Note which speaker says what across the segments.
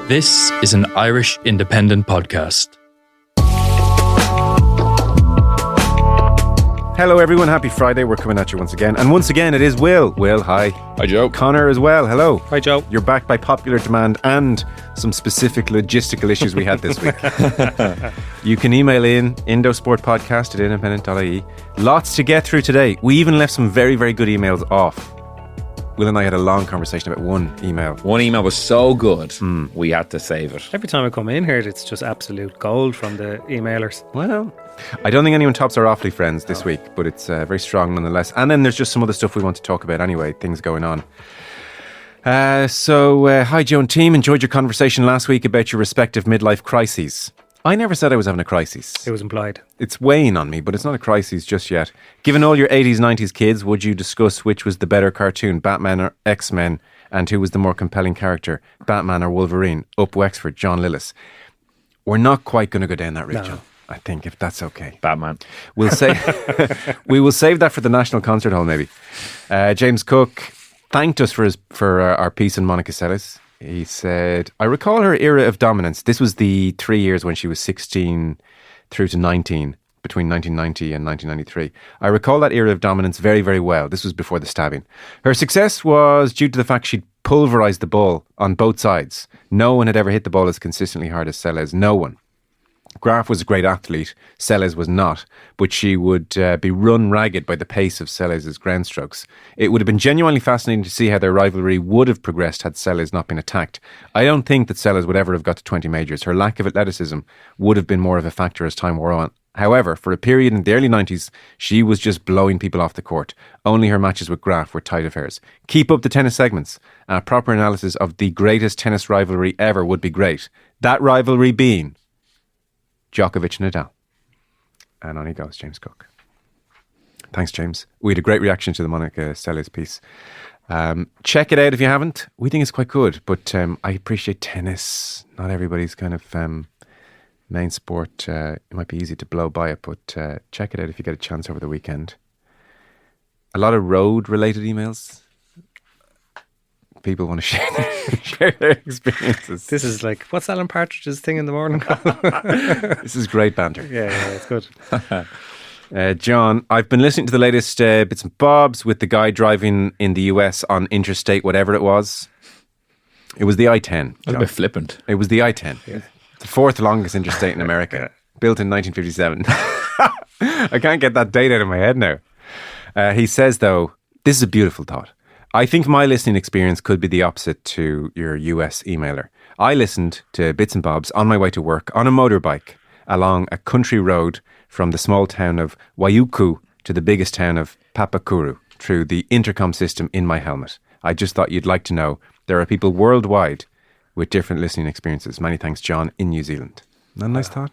Speaker 1: This is an Irish independent podcast.
Speaker 2: Hello everyone, happy Friday. We're coming at you once again. And once again, it is Will. Will, hi.
Speaker 3: Hi, Joe.
Speaker 2: Connor as well, hello.
Speaker 3: Hi, Joe.
Speaker 2: You're back by popular demand and some specific logistical issues we had this week. You can email in indosportpodcast@independent.ie. Lots to get through today. We even left some very, very good emails off. Will and I had a long conversation about one email.
Speaker 3: One email was so good, we had to save it.
Speaker 4: Every time I come in here, it's just absolute gold from the emailers.
Speaker 2: Well, I don't think anyone tops our Awfully Friends this week, but it's very strong nonetheless. And then there's just some other stuff we want to talk about anyway, things going on. Hi Joe and team, enjoyed your conversation last week about your respective midlife crises. I never said I was having a crisis.
Speaker 4: It was implied.
Speaker 2: It's weighing on me, but it's not a crisis just yet. Given all your 80s, 90s kids, would you discuss which was the better cartoon, Batman or X-Men, and who was the more compelling character, Batman or Wolverine? Up Wexford, John Lillis. We're not quite going to go down that route, John. I think, if that's okay.
Speaker 3: Batman.
Speaker 2: We will save that for the National Concert Hall, maybe. James Cook thanked us for our piece on Monica Seles. He said, I recall her era of dominance. This was the 3 years when she was 16 through to 19, between 1990 and 1993. I recall that era of dominance very, very well. This was before the stabbing. Her success was due to the fact she'd pulverised the ball on both sides. No one had ever hit the ball as consistently hard as Seles. No one. Graf was a great athlete, Seles was not, but she would be run ragged by the pace of Seles' ground strokes. It would have been genuinely fascinating to see how their rivalry would have progressed had Seles not been attacked. I don't think that Seles would ever have got to 20 majors. Her lack of athleticism would have been more of a factor as time wore on. However, for a period in the early 90s, she was just blowing people off the court. Only her matches with Graf were tight affairs. Keep up the tennis segments. A proper analysis of the greatest tennis rivalry ever would be great. That rivalry being Djokovic and Nadal. And on he goes, James Cook. Thanks, James. We had a great reaction to the Monica Seles piece. Check it out if you haven't. We think it's quite good, but I appreciate tennis. Not everybody's kind of main sport. It might be easy to blow by it, but check it out if you get a chance over the weekend. A lot of road-related emails. People want to share their experiences.
Speaker 4: This is like, what's Alan Partridge's thing in the morning?
Speaker 2: This is great banter.
Speaker 4: Yeah, it's good.
Speaker 2: John, I've been listening to the latest bits and bobs with the guy driving in the US on interstate, whatever it was. It was the I-10.
Speaker 3: That's a bit flippant.
Speaker 2: It was the I-10. Yeah. The fourth longest interstate in America. Built in 1957. I can't get that date out of my head now. He says, though, this is a beautiful thought. I think my listening experience could be the opposite to your US emailer. I listened to bits and bobs on my way to work on a motorbike along a country road from the small town of Waiuku to the biggest town of Papakuru through the intercom system in my helmet. I just thought you'd like to know there are people worldwide with different listening experiences. Many thanks, John, in New Zealand. Isn't that a nice thought?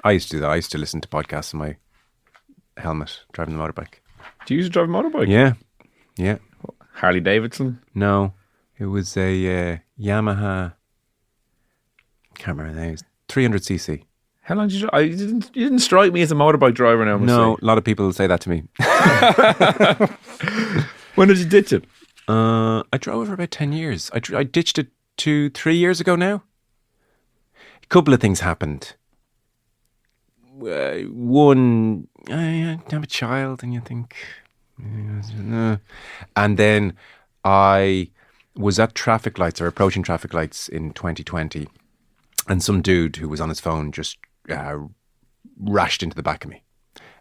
Speaker 2: I used to do that. I used to listen to podcasts in my helmet driving the motorbike.
Speaker 3: Do you used to drive a motorbike?
Speaker 2: Yeah.
Speaker 3: Harley Davidson?
Speaker 2: No, it was a Yamaha. Can't remember the name. 300cc.
Speaker 3: How long did you drive? You didn't strike me as a motorbike driver now.
Speaker 2: No, a lot of people say that to me.
Speaker 3: When did you ditch it?
Speaker 2: I drove it for about 10 years. I ditched it 3 years ago now. A couple of things happened. One, I have a child and you think... And then I was at traffic lights or approaching traffic lights in 2020 and some dude who was on his phone just rashed into the back of me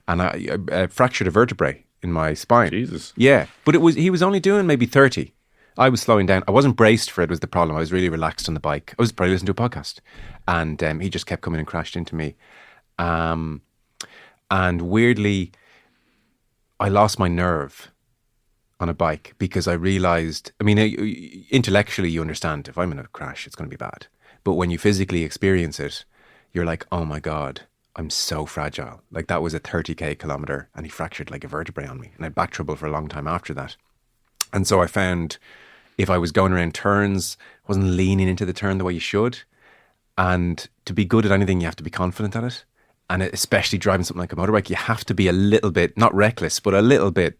Speaker 2: and I fractured a vertebrae in my spine.
Speaker 3: Jesus.
Speaker 2: Yeah, but he was only doing maybe 30. I was slowing down. I wasn't braced for it was the problem. I was really relaxed on the bike. I was probably listening to a podcast and he just kept coming and crashed into me. And weirdly, I lost my nerve on a bike because I realised, I mean, intellectually you understand if I'm in a crash, it's going to be bad. But when you physically experience it, you're like, oh my God, I'm so fragile. Like that was a 30k kilometre and he fractured like a vertebrae on me. And I had back trouble for a long time after that. And so I found if I was going around turns, I wasn't leaning into the turn the way you should. And to be good at anything, you have to be confident at it. And especially driving something like a motorbike, you have to be a little bit, not reckless, but a little bit,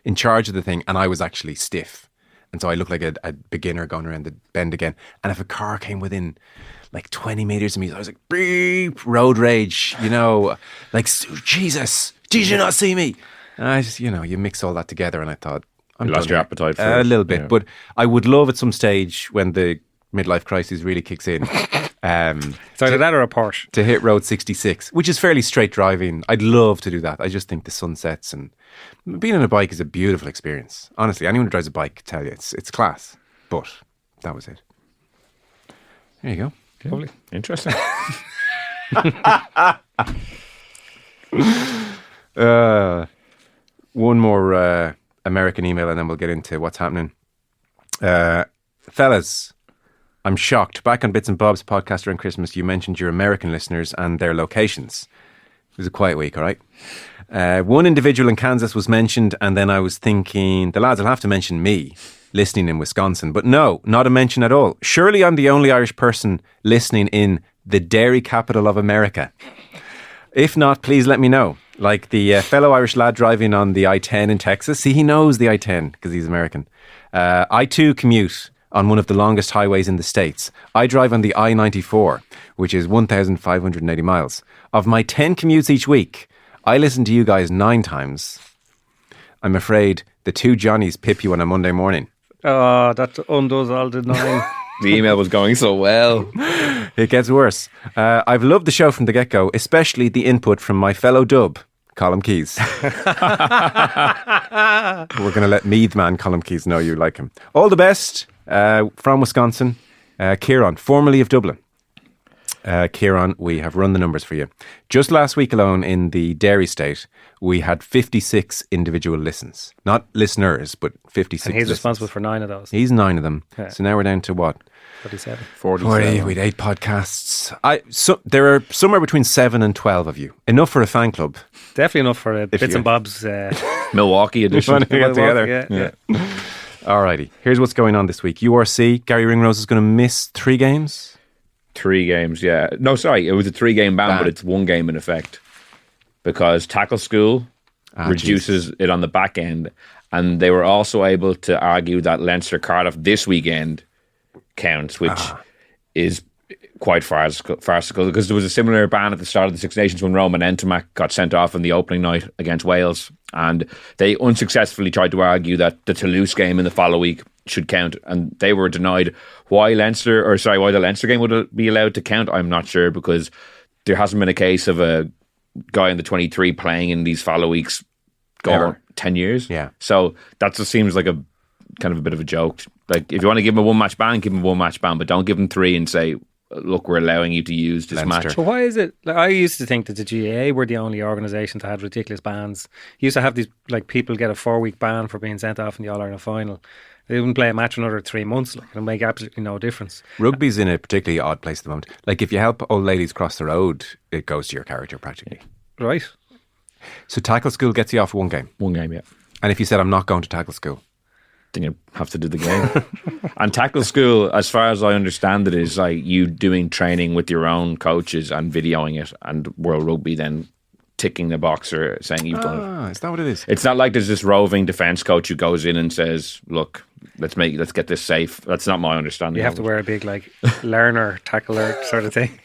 Speaker 2: in charge of the thing. And I was actually stiff. And so I looked like a beginner going around the bend again. And if a car came within like 20 metres of me, I was like, beep, road rage, like, Jesus, did you not see me? And I just, you mix all that together and I thought,
Speaker 3: You lost your appetite for
Speaker 2: a
Speaker 3: it.
Speaker 2: little bit. But I would love at some stage when the midlife crisis really kicks in.
Speaker 4: It's either that or a Porsche.
Speaker 2: To hit Road 66, which is fairly straight driving. I'd love to do that. I just think the sunsets and being on a bike is a beautiful experience. Honestly, anyone who drives a bike can tell you it's class. But that was it. There you go.
Speaker 3: Lovely. Interesting.
Speaker 2: One more American email and then we'll get into what's happening. Fellas, I'm shocked. Back on Bits and Bob's podcast around Christmas, you mentioned your American listeners and their locations. It was a quiet week, all right? One individual in Kansas was mentioned, and then I was thinking, the lads will have to mention me listening in Wisconsin. But no, not a mention at all. Surely I'm the only Irish person listening in the dairy capital of America. If not, please let me know. Like the fellow Irish lad driving on the I-10 in Texas. See, he knows the I-10 because he's American. I too commute on one of the longest highways in the States. I drive on the I-94, which is 1,580 miles. Of my 10 commutes each week, I listen to you guys 9 times. I'm afraid the 2 Johnnies pip you on a Monday morning.
Speaker 4: Oh, that undoes all the 9.
Speaker 3: The email was going so well.
Speaker 2: It gets worse. I've loved the show from the get-go, especially the input from my fellow dub, Colm Keys. We're going to let Meath man Colm Keys know you like him. All the best from Wisconsin. Kieran, formerly of Dublin. Kieran, we have run the numbers for you. Just last week alone in the dairy state, we had 56 individual listens. Not listeners, but 56
Speaker 4: And he's
Speaker 2: listens.
Speaker 4: responsible for 9 of those.
Speaker 2: He's 9 of them.
Speaker 4: Yeah.
Speaker 2: So now we're down to what?
Speaker 4: 47.
Speaker 2: 40. We had 8 podcasts. There are somewhere between 7 and 12 of you. Enough for a fan club.
Speaker 4: Definitely enough for Bits
Speaker 2: you-
Speaker 4: and Bob's.
Speaker 3: Milwaukee edition.
Speaker 2: Want to get together?
Speaker 4: Yeah.
Speaker 2: Alrighty. Here's what's going on this week. URC, Gary Ringrose is going to miss 3 games.
Speaker 3: 3 games, yeah. No, sorry, it was a 3-game ban, but it's 1 game in effect. Because tackle school reduces it on the back end. And they were also able to argue that Leinster Cardiff this weekend counts, which is quite farcical because there was a similar ban at the start of the Six Nations when Roman Entomac got sent off in the opening night against Wales, and they unsuccessfully tried to argue that the Toulouse game in the following week should count, and they were denied. Why the Leinster game would be allowed to count, I'm not sure, because there hasn't been a case of a guy in the 23 playing in these follow weeks going 10 years.
Speaker 2: Yeah.
Speaker 3: So that just seems like a kind of a bit of a joke. Like, if you want to give him a 1-match ban, give him a 1-match ban, but don't give him 3 and say, look, we're allowing you to use this
Speaker 2: Leinster.
Speaker 3: match.
Speaker 4: So why is it? Like, I used to think that the GAA were the only organisation that had ridiculous bans. You used to have these, like, people get a 4-week ban for being sent off in the All-Ireland final. They wouldn't play a match for another 3 months. Like, it'll make absolutely no difference.
Speaker 2: Rugby's in a particularly odd place at the moment. Like, if you help old ladies cross the road, it goes to your character practically.
Speaker 4: Right?
Speaker 2: So tackle school gets you off 1 game.
Speaker 3: 1 game, yeah.
Speaker 2: And if you said, I'm not going to tackle school,
Speaker 3: Then you have to do the game. And tackle school, as far as I understand it, is like you doing training with your own coaches and videoing it, and World Rugby then ticking the box or saying you've done it.
Speaker 2: Is that what it is?
Speaker 3: It's not like there's this roving defence coach who goes in and says, look, let's get this safe. That's not my understanding.
Speaker 4: You have to wear a big, like, learner, tackler sort of thing.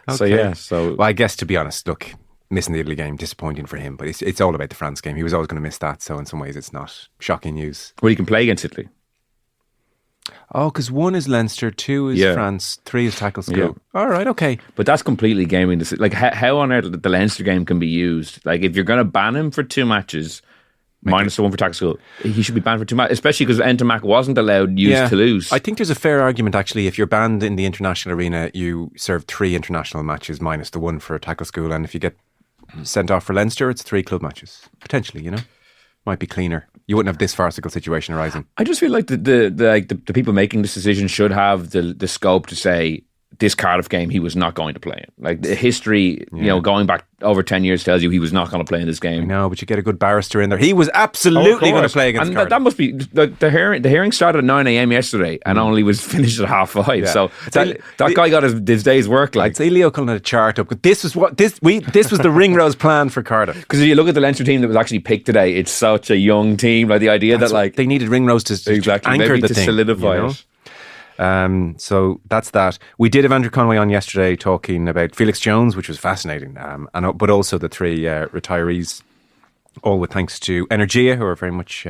Speaker 3: So, yeah. So,
Speaker 2: Well, I guess, to be honest, look, missing the Italy game, disappointing for him, but it's all about the France game. He was always going to miss that, so in some ways it's not shocking news.
Speaker 3: well, you can play against Italy.
Speaker 2: Oh, because 1 is Leinster, 2 is
Speaker 3: Yeah.
Speaker 2: France, 3 is tackle school.
Speaker 3: Yeah.
Speaker 2: All right, okay.
Speaker 3: But that's completely gaming. Like, how on earth the Leinster game can be used? Like, if you're going to ban him for 2 matches, minus the 1 for tackle school, he should be banned for 2 matches, especially because Entomac wasn't allowed use Toulouse.
Speaker 2: I think there's a fair argument, actually. If you're banned in the international arena, you serve 3 international matches minus the 1 for tackle school, and if you get sent off for Leinster, it's 3 club matches. Potentially, Might be cleaner. You wouldn't have this farcical situation arising.
Speaker 3: I just feel like the people making this decision should have the scope to say this Cardiff game he was not going to play in. Like the history, going back over 10 years tells you he was not going to play in this game.
Speaker 2: I know, but you get a good barrister in there. He was absolutely going to play against Cardiff.
Speaker 3: That must be the hearing started at 9 a.m. yesterday and only was finished at 5:30. Yeah. So that guy got his day's work. Like,
Speaker 2: I'd say Leo calling it a chart up, but this was the Ringrose plan for Cardiff.
Speaker 3: Because if you look at the Leinster team that was actually picked today, it's such a young team. Like the idea that like
Speaker 2: they needed Ringrose to anchor the thing,
Speaker 3: solidify it.
Speaker 2: So that's that. We did have Andrew Conway on yesterday talking about Felix Jones, which was fascinating, but also the three retirees, all with thanks to Energia, who are very much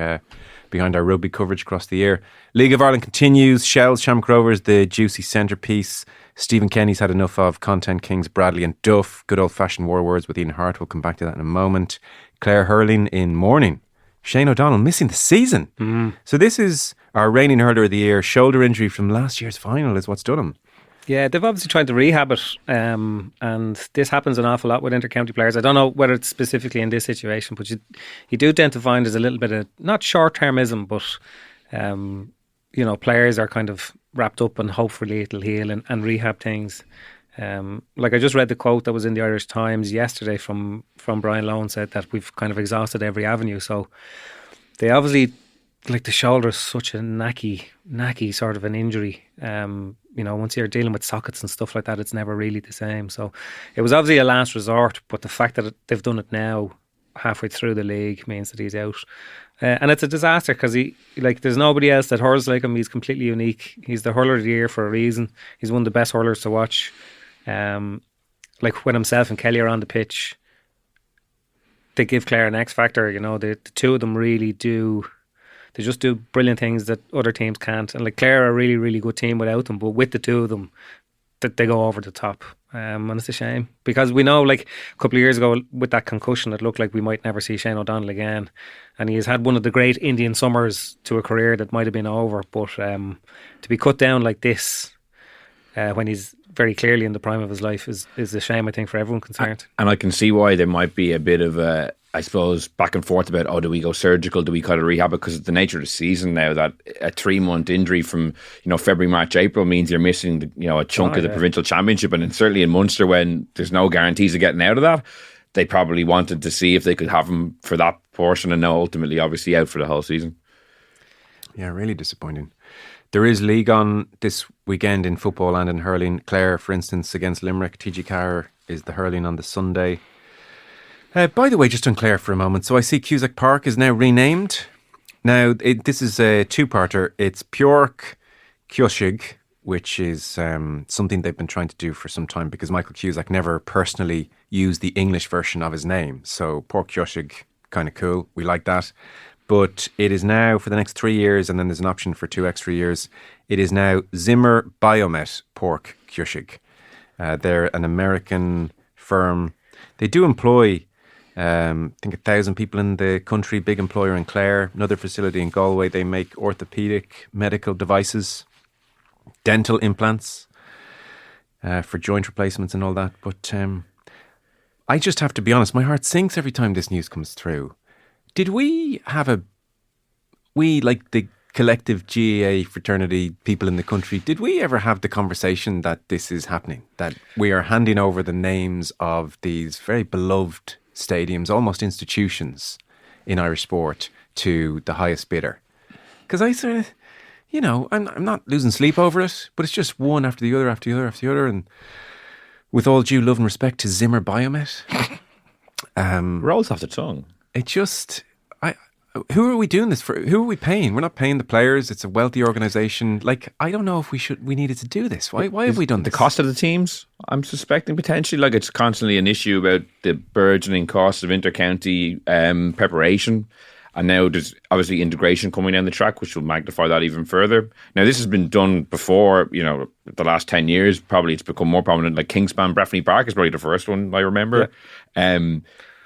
Speaker 2: behind our rugby coverage across the year. League of Ireland continues. Shells, Shamrock Rovers, the juicy centrepiece. Stephen Kenny's had enough of Content Kings, Bradley and Duff. Good old-fashioned war words with Ian Harte. We'll come back to that in a moment. Clare hurling in mourning. Shane O'Donnell missing the season. So this is our reigning hurler of the year. Shoulder injury from last year's final is what's done him.
Speaker 4: Yeah, they've obviously tried to rehab it, and this happens an awful lot with inter-county players. I don't know whether it's specifically in this situation, but you do tend to find there's a little bit of, not short-termism, but players are kind of wrapped up and hopefully it'll heal and rehab things. Like I just read the quote that was in the Irish Times yesterday from Brian Lohan, said that we've kind of exhausted every avenue. So they obviously, like, the shoulder is such a knacky sort of an injury. Once you're dealing with sockets and stuff like that, it's never really the same. So it was obviously a last resort, but the fact that they've done it now halfway through the league means that he's out. And it's a disaster because there's nobody else that hurls like him. He's completely unique. He's the hurler of the year for a reason. He's one of the best hurlers to watch. Like when himself and Kelly are on the pitch, they give Clare an X factor. The two of them really do. They just do brilliant things that other teams can't. And like Clare are a really, really good team without them, but with the two of them, that they go over the top. And it's a shame because we know, like a couple of years ago with that concussion, it looked like we might never see Shane O'Donnell again. And he has had one of the great Indian summers to a career that might have been over. But to be cut down like this when he's very clearly in the prime of his life is a shame, I think, for everyone concerned.
Speaker 3: And I can see why there might be a bit of a, I suppose, back and forth about, do we go surgical, do we kind of rehab it? Because it's the nature of the season now that a 3-month injury from February, March, April means you're missing a chunk of the provincial championship. And certainly in Munster, when there's no guarantees of getting out of that, they probably wanted to see if they could have him for that portion, and now ultimately obviously out for the whole season.
Speaker 2: Yeah, really disappointing. There is league on this weekend in football and in hurling. Clare, for instance, against Limerick. TG Carr is the hurling on the Sunday. By the way, just on Clare for a moment. So I see Cusack Park is now renamed. Now, this is a two-parter. It's Pjork Kjoshig, which is something they've been trying to do for some time because Michael Cusack never personally used the English version of his name. So Pjork Kjoshig, kind of cool. We like that. But it is now for the next 3 years, and then there's an option for 2 extra years. It is now Zimmer Biomet Pork Kjoshig. They're an American firm. They do employ, I think, 1,000 people in the country. Big employer in Clare. Another facility in Galway. They make orthopedic medical devices, dental implants for joint replacements and all that. But I just have to be honest, my heart sinks every time this news comes through. Did we have like the collective GAA fraternity people in the country, did we ever have the conversation that this is happening? That we are handing over the names of these very beloved stadiums, almost institutions in Irish sport, to the highest bidder? Because I sort of, I'm not losing sleep over it, but it's just one after the other, after the other, after the other. And with all due love and respect to Zimmer Biomet,
Speaker 3: rolls off the tongue.
Speaker 2: It just, who are we doing this for? Who are we paying? We're not paying the players. It's a wealthy organisation. Like, I don't know if we needed to do this. Why have we done this?
Speaker 3: The cost of the teams, I'm suspecting potentially. Like, it's constantly an issue about the burgeoning cost of inter-county preparation. And now there's obviously integration coming down the track, which will magnify that even further. Now, this has been done before, the last 10 years. Probably it's become more prominent. Like Kingspan, Breffni Park is probably the first one I remember. Yeah.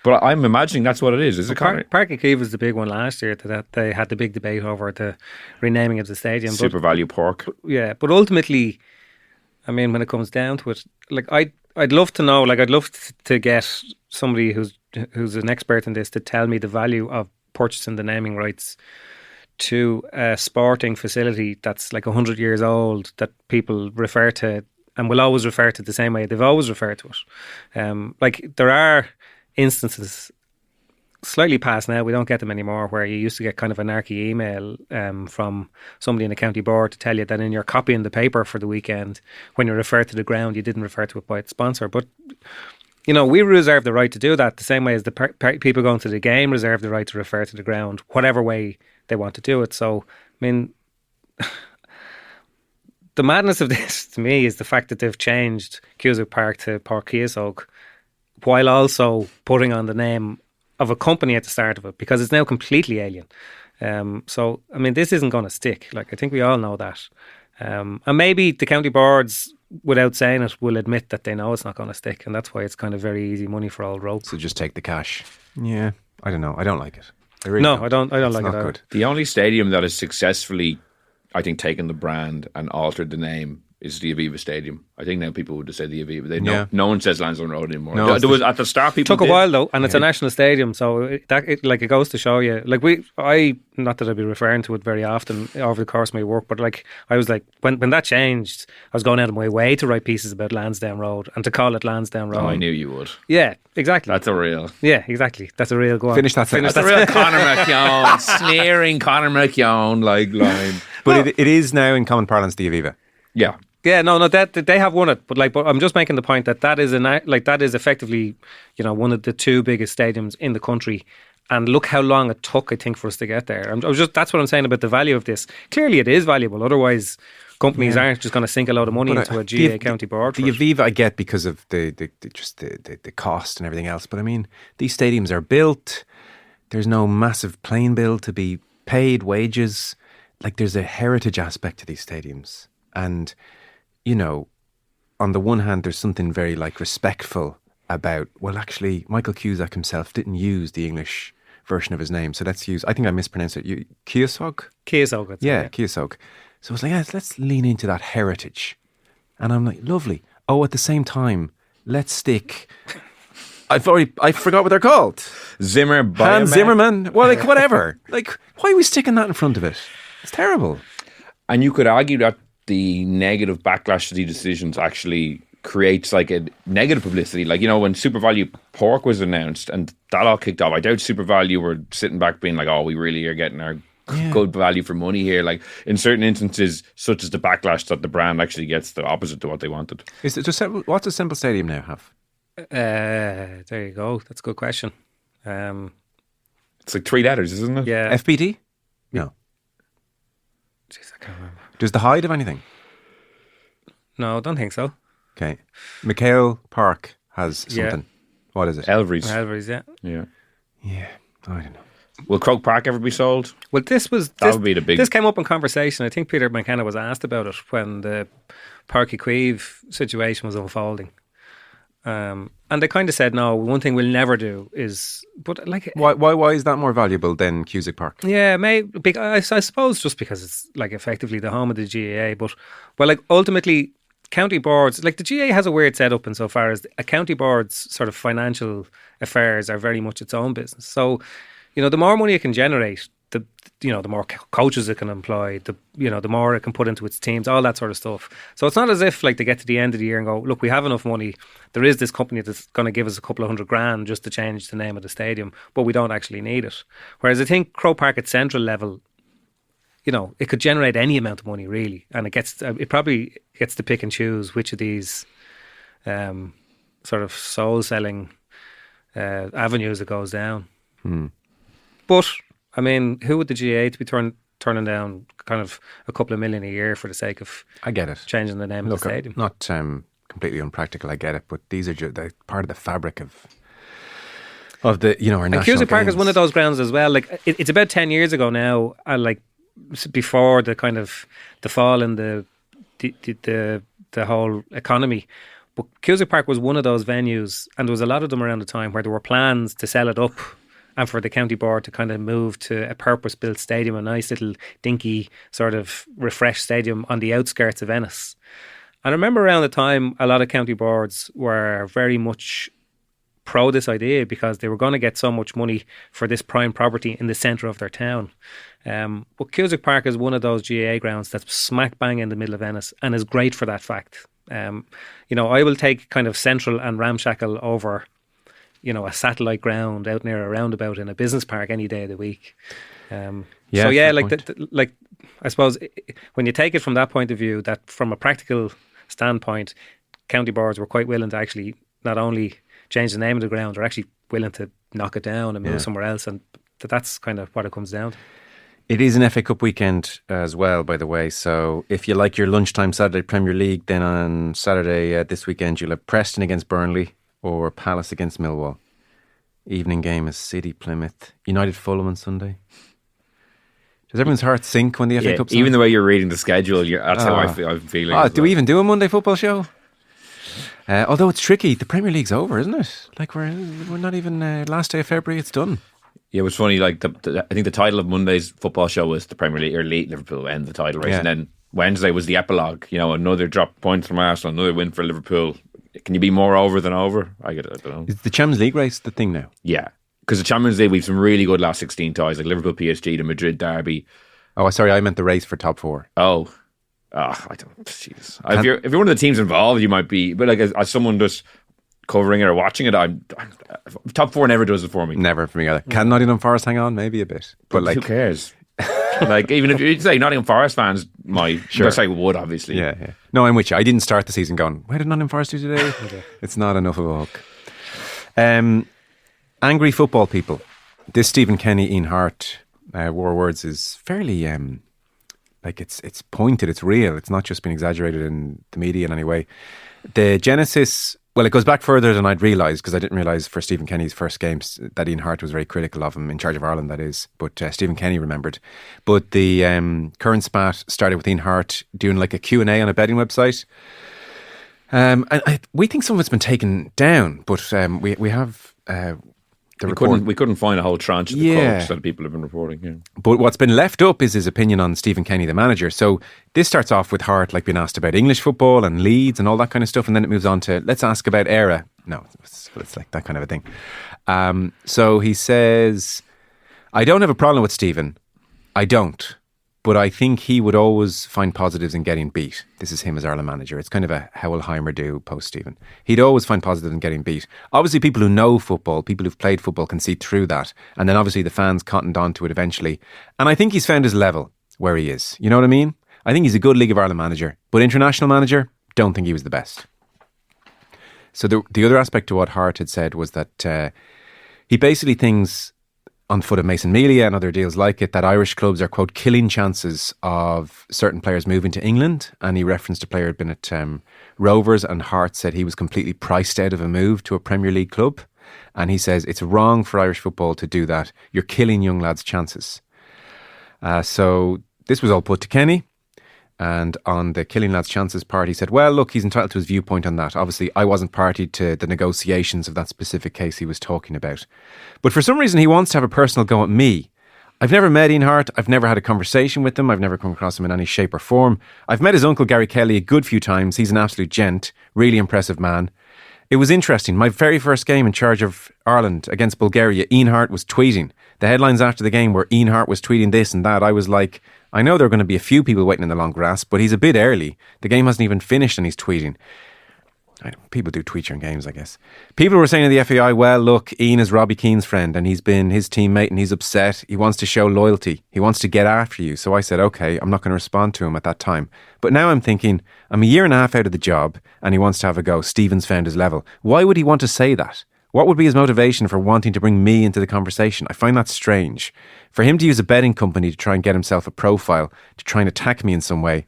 Speaker 3: But I'm imagining that's what it is. Is it
Speaker 4: Park O'Keefe was the big one last year that they had the big debate over the renaming of the stadium.
Speaker 3: Super value pork.
Speaker 4: But ultimately, I mean, when it comes down to it, like I'd love to know, like I'd love to get somebody who's an expert in this to tell me the value of purchasing the naming rights to a sporting facility that's like 100 years old that people refer to and will always refer to it the same way they've always referred to it. Like there are instances slightly past now, we don't get them anymore, where you used to get kind of an anarchy email from somebody in the county board to tell you that in your copying the paper for the weekend, when you refer to the ground, you didn't refer to it by its sponsor. But you know, we reserve the right to do that the same way as the people going to the game reserve the right to refer to the ground, whatever way they want to do it. So, I mean, the madness of this to me is the fact that they've changed Cusack Park to Páirc Ciasóg while also putting on the name of a company at the start of it, because it's now completely alien. So, I mean, this isn't going to stick. Like, I think we all know that. And maybe the county boards, without saying it, will admit that they know it's not going to stick, and that's why it's kind of very easy money for old rope.
Speaker 2: So just take the cash. Yeah, I don't know. I don't like it. I really
Speaker 4: I don't
Speaker 2: it's
Speaker 4: like it.
Speaker 2: Not good.
Speaker 3: The only stadium that has successfully, I think, taken the brand and altered the name is the Aviva Stadium. I think now people would just say the Aviva. No one says Lansdowne Road anymore.
Speaker 2: No,
Speaker 3: There was at the start people
Speaker 4: took a while though, and it's a national stadium, so it goes to show you. Like not that I'd be referring to it very often over the course of my work, but like I was like when that changed, I was going out of my way to write pieces about Lansdowne Road and to call it Lansdowne Road.
Speaker 3: Oh, I knew you would.
Speaker 4: Yeah, exactly.
Speaker 3: That's a real.
Speaker 4: Yeah, exactly. That's a real go on.
Speaker 2: Finish that sentence.
Speaker 3: That's a real Conor McKeown, sneering Conor McKeown like line.
Speaker 2: But it is now in common parlance the Aviva.
Speaker 3: Yeah.
Speaker 4: Yeah, no, that they have won it, but I'm just making the point that is effectively, you know, one of the two biggest stadiums in the country, and look how long it took, I think, for us to get there. That's what I'm saying about the value of this. Clearly, it is valuable. Otherwise, companies aren't just going to sink a load of money into a GAA county board.
Speaker 2: The Aviva I get because of the cost and everything else, but I mean, these stadiums are built. There's no massive plane bill to be paid, wages. Like, there's a heritage aspect to these stadiums, and you know, on the one hand, there's something very like respectful about, well, actually, Michael Cusack himself didn't use the English version of his name, so let's use, I think I mispronounced it, Ciasóg?
Speaker 4: Ciasóg.
Speaker 2: Yeah, Ciasóg. So I was like, yeah, let's lean into that heritage. And I'm like, lovely. Oh, at the same time, let's stick, I forgot what they're called. Hans Zimmerman. Well, like, whatever. Like, why are we sticking that in front of it? It's terrible.
Speaker 3: And you could argue that the negative backlash to the decisions actually creates like a negative publicity. Like, you know, when Super Value Pork was announced and that all kicked off, I doubt Super Value were sitting back being like, oh, we really are getting our good value for money here. Like, in certain instances, such as the backlash, that the brand actually gets the opposite to what they wanted.
Speaker 2: Is it just, what's a Semple Stadium now have?
Speaker 4: There you go. That's a good question.
Speaker 3: It's like 3 letters, isn't it?
Speaker 4: Yeah.
Speaker 2: FPD? No.
Speaker 4: Jeez, I can't remember.
Speaker 2: Does the Hyde have anything?
Speaker 4: No, I don't think so.
Speaker 2: Okay. McHale Park has something. What is it?
Speaker 3: Elvery's.
Speaker 4: Yeah.
Speaker 3: Yeah.
Speaker 2: Yeah, I don't know.
Speaker 3: Will Croke Park ever be sold?
Speaker 4: Well, that
Speaker 3: would be the big.
Speaker 4: This came up in conversation. I think Peter McKenna was asked about it when the Páirc Uí Chaoimh situation was unfolding. And they kind of said, no, one thing we'll never do is, but like,
Speaker 2: why is that more valuable than Cusack Park?
Speaker 4: Yeah, maybe, I suppose just because it's like effectively the home of the GAA, but like ultimately county boards, like the GAA has a weird setup insofar as a county board's sort of financial affairs are very much its own business. So, you know, the more money it can generate, the more coaches it can employ, the more it can put into its teams, all that sort of stuff. So it's not as if like they get to the end of the year and go, look, we have enough money. There is this company that's going to give us a couple of $100,000 just to change the name of the stadium, but we don't actually need it. Whereas I think Croke Park at central level, you know, it could generate any amount of money really, and it probably gets to pick and choose which of these sort of soul selling avenues it goes down. But I mean, who would the GAA to be turning down kind of a couple of million a year for the sake of
Speaker 2: I get it.
Speaker 4: changing the name of the stadium?
Speaker 2: Not completely unpractical, I get it, but these are they're part of the fabric of the, you know, our national
Speaker 4: Cusack Park
Speaker 2: games.
Speaker 4: is one of those grounds as well. Like it's about 10 years ago now, like before the kind of the fall in the whole economy. But Cusack Park was one of those venues, and there was a lot of them around the time where there were plans to sell it up and for the county board to kind of move to a purpose-built stadium, a nice little dinky sort of refreshed stadium on the outskirts of Ennis. And I remember around the time a lot of county boards were very much pro this idea because they were going to get so much money for this prime property in the centre of their town. But Cusack Park is one of those GAA grounds that's smack bang in the middle of Ennis and is great for that fact. I will take kind of central and ramshackle over, a satellite ground out near a roundabout in a business park any day of the week. I suppose when you take it from that point of view, that from a practical standpoint, county boards were quite willing to actually not only change the name of the ground, they're actually willing to knock it down and move somewhere else, and that's kind of what it comes down to.
Speaker 2: It is an FA Cup weekend as well, by the way. So if you like your lunchtime Saturday Premier League, then on Saturday this weekend you'll have Preston against Burnley or Palace against Millwall. Evening game is City Plymouth, United Fulham on Sunday. Does everyone's heart sink when the FA Cup's
Speaker 3: even
Speaker 2: on?
Speaker 3: the way you're reading the schedule, that's how I'm feeling.
Speaker 2: Do we even do a Monday football show? Although it's tricky, the Premier League's over, isn't it? Like we're not even last day of February, it's done.
Speaker 3: Yeah, it was funny. Like I think the title of Monday's football show was the Premier League, or Liverpool end the title race, and then Wednesday was the epilogue. Another drop points from Arsenal, another win for Liverpool. Can you be more over than over? I don't know.
Speaker 2: Is the Champions League race the thing now?
Speaker 3: Yeah, because the Champions League, we've some really good last 16 ties, like Liverpool, PSG, the Madrid derby.
Speaker 2: Oh, sorry, I meant the race for top four.
Speaker 3: I don't. Jesus, if you're one of the teams involved, you might be. But like as someone just covering it or watching it, I'm top four never does it for me.
Speaker 2: Never for me either. Can Nottingham Forest hang on? Maybe a bit, but like
Speaker 3: who cares? Like even if you say Nottingham Forest fans might, sure, I would obviously.
Speaker 2: Yeah. No, I'm with you. I didn't start the season going, where did Nottingham Forest do today? It's not enough of a hook. Angry football people. This Stephen Kenny, Ian Harte war words is fairly it's pointed, it's real. It's not just been exaggerated in the media in any way. The genesis, well, it goes back further than I'd realised, because I didn't realise for Stephen Kenny's first games that Ian Harte was very critical of him, in charge of Ireland that is, but Stephen Kenny remembered. But the current spat started with Ian Harte doing like a Q&A on a betting website. And we think some of it's been taken down, but we have...
Speaker 3: We couldn't find a whole tranche of the quotes that people have been reporting. Yeah.
Speaker 2: But what's been left up is his opinion on Stephen Kenny, the manager. So this starts off with Harte being asked about English football and Leeds and all that kind of stuff, and then it moves on to let's ask about ERA. No, it's like that kind of a thing. So he says, I don't have a problem with Stephen. I don't. But I think he would always find positives in getting beat. This is him as Ireland manager. It's kind of a how will Heimer do post-Stephen. He'd always find positives in getting beat. Obviously, people who know football, people who've played football can see through that. And then obviously the fans cottoned on to it eventually. And I think he's found his level where he is. You know what I mean? I think he's a good League of Ireland manager. But international manager, don't think he was the best. So the other aspect to what Harte had said was that he basically thinks, on foot of Mason Melia and other deals like it, that Irish clubs are, quote, killing chances of certain players moving to England. And he referenced a player who had been at Rovers, and Harte said he was completely priced out of a move to a Premier League club. And he says it's wrong for Irish football to do that. You're killing young lads' chances. So this was all put to Kenny. And on the killing lads' chances part, he said, well, look, he's entitled to his viewpoint on that. Obviously, I wasn't party to the negotiations of that specific case he was talking about. But for some reason, he wants to have a personal go at me. I've never met Ian Harte. I've never had a conversation with him. I've never come across him in any shape or form. I've met his uncle, Gary Kelly, a good few times. He's an absolute gent. Really impressive man. It was interesting. My very first game in charge of Ireland against Bulgaria, Ian Harte was tweeting. The headlines after the game were Ian Harte was tweeting this and that. I was like, I know there are going to be a few people waiting in the long grass, but he's a bit early. The game hasn't even finished and he's tweeting. People do tweet during games, I guess. People were saying to the FAI, well, look, Ian is Robbie Keane's friend and he's been his teammate and he's upset. He wants to show loyalty. He wants to get after you. So I said, okay, I'm not going to respond to him at that time. But now I'm thinking, I'm a year and a half out of the job and he wants to have a go. Stephen's found his level. Why would he want to say that? What would be his motivation for wanting to bring me into the conversation? I find that strange. For him to use a betting company to try and get himself a profile, to try and attack me in some way,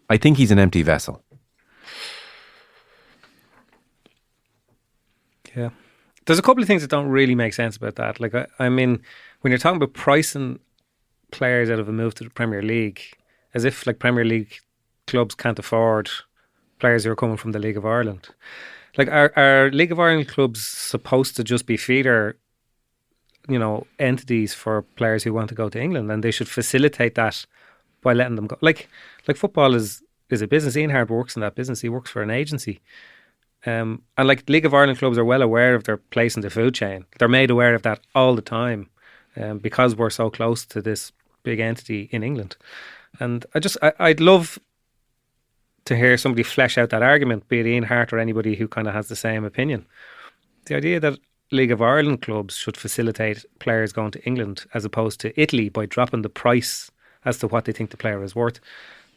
Speaker 2: I think he's an empty vessel.
Speaker 4: Yeah. There's a couple of things that don't really make sense about that. Like, I mean, when you're talking about pricing players out of a move to the Premier League, as if like Premier League clubs can't afford players who are coming from the League of Ireland. Like, are League of Ireland clubs supposed to just be feeder, entities for players who want to go to England, and they should facilitate that by letting them go? Like football is a business. Ian Harte works in that business. He works for an agency. And like League of Ireland clubs are well aware of their place in the food chain. They're made aware of that all the time because we're so close to this big entity in England. And I'd love to hear somebody flesh out that argument, be it Ian Harte or anybody who kind of has the same opinion. The idea that League of Ireland clubs should facilitate players going to England as opposed to Italy by dropping the price as to what they think the player is worth,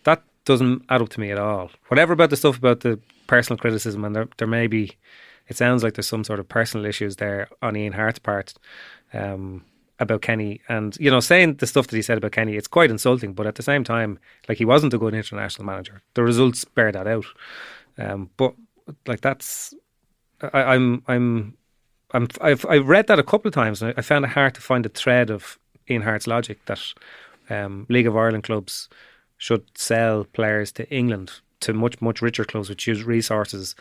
Speaker 4: that doesn't add up to me at all. Whatever about the stuff about the personal criticism, and there may be, it sounds like there's some sort of personal issues there on Ian Harte's part about Kenny, and saying the stuff that he said about Kenny, it's quite insulting, but at the same time, like, he wasn't a good international manager. The results bear that out. But like, that's I've read that a couple of times, and I found it hard to find a thread of Ian Harte's logic that League of Ireland clubs should sell players to England, to much richer clubs which use resources